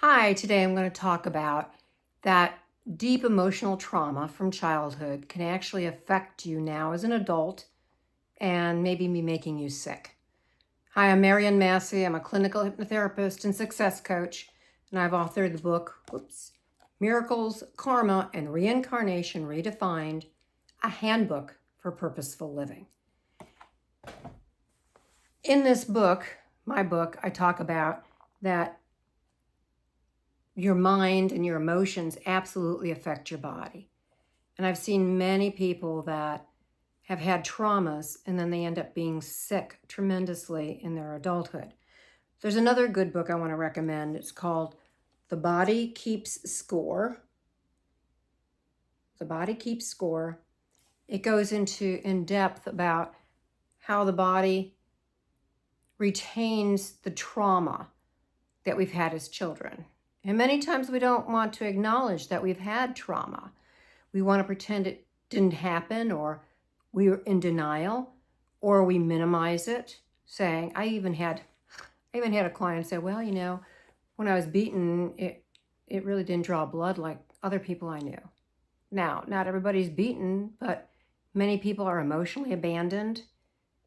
Hi, today I'm going to talk about that deep emotional trauma from childhood can actually affect you now as an adult and maybe be making you sick. Hi, I'm Marian Massie. I'm a clinical hypnotherapist and success coach, and I've authored the book, Miracles, Karma, and Reincarnation Redefined, a handbook for purposeful living. In this book, my book, I talk about that your mind and your emotions absolutely affect your body. And I've seen many people that have had traumas and then they end up being sick tremendously in their adulthood. There's another good book I want to recommend. It's called The Body Keeps Score. The Body Keeps Score. It goes into in depth about how the body retains the trauma that we've had as children. And many times we don't want to acknowledge that we've had trauma. We want to pretend it didn't happen, or we were in denial, or we minimize it, saying, I even had a client say, well, when I was beaten, it really didn't draw blood like other people I knew. Now, not everybody's beaten, but many people are emotionally abandoned.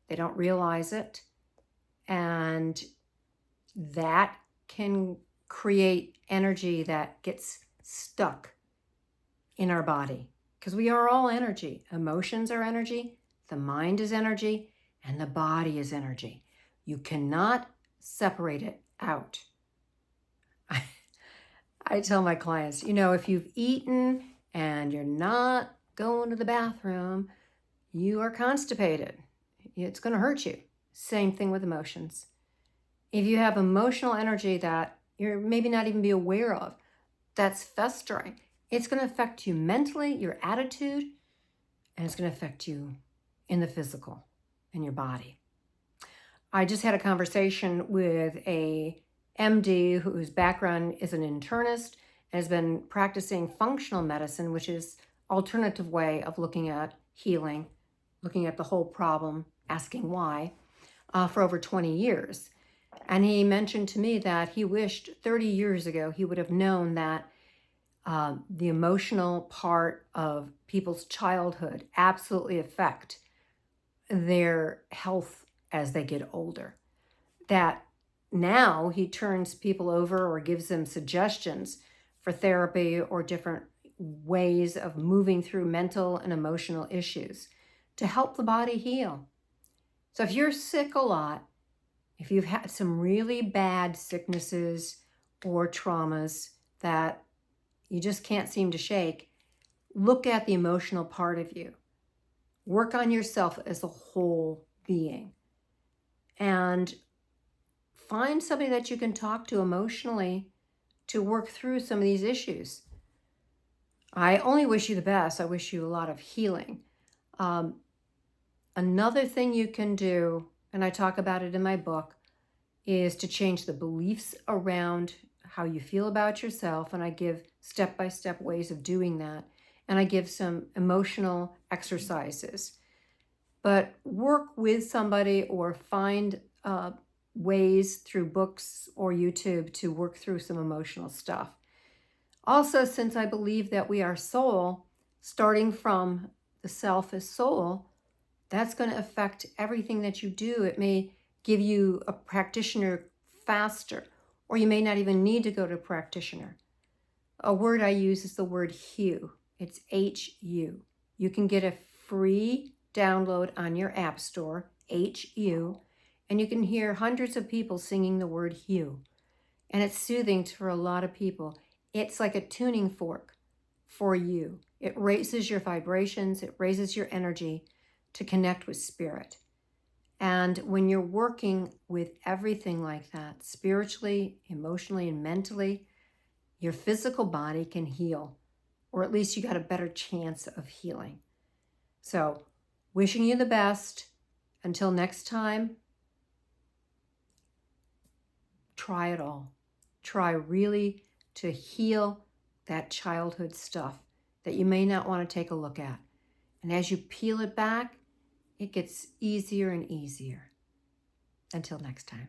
They don't realize it. And that can create energy that gets stuck in our body, because we are all energy. Emotions are energy, the mind is energy, and the body is energy. You cannot separate it out. I tell my clients, if you've eaten and you're not going to the bathroom, you are constipated. It's going to hurt you. Same thing with emotions. If you have emotional energy that you're maybe not even be aware of, that's festering, it's going to affect you mentally, your attitude, and it's going to affect you in the physical, in your body. I just had a conversation with a MD whose background is an internist and has been practicing functional medicine, which is alternative way of looking at healing, looking at the whole problem, asking why, for over 20 years. And he mentioned to me that he wished 30 years ago he would have known that the emotional part of people's childhood absolutely affect their health as they get older. That now he turns people over or gives them suggestions for therapy or different ways of moving through mental and emotional issues to help the body heal. So if you're sick a lot, if you've had some really bad sicknesses or traumas that you just can't seem to shake, look at the emotional part of you. Work on yourself as a whole being. And find somebody that you can talk to emotionally to work through some of these issues. I only wish you the best. I wish you a lot of healing. Another thing you can do, and I talk about it in my book, is to change the beliefs around how you feel about yourself. And I give step-by-step ways of doing that. And I give some emotional exercises. But work with somebody or find ways through books or YouTube to work through some emotional stuff. Also, since I believe that we are soul, starting from the self as soul, that's going to affect everything that you do. It may give you a practitioner faster, or you may not even need to go to a practitioner. A word I use is the word HU. It's HU. You can get a free download on your app store, HU, and you can hear hundreds of people singing the word HU. And it's soothing for a lot of people. It's like a tuning fork for you. It raises your vibrations, it raises your energy to connect with spirit. And when you're working with everything like that, spiritually, emotionally, and mentally, your physical body can heal, or at least you got a better chance of healing. So, wishing you the best. Until next time, try it all. Try really to heal that childhood stuff that you may not want to take a look at. And as you peel it back, it gets easier and easier. Until next time.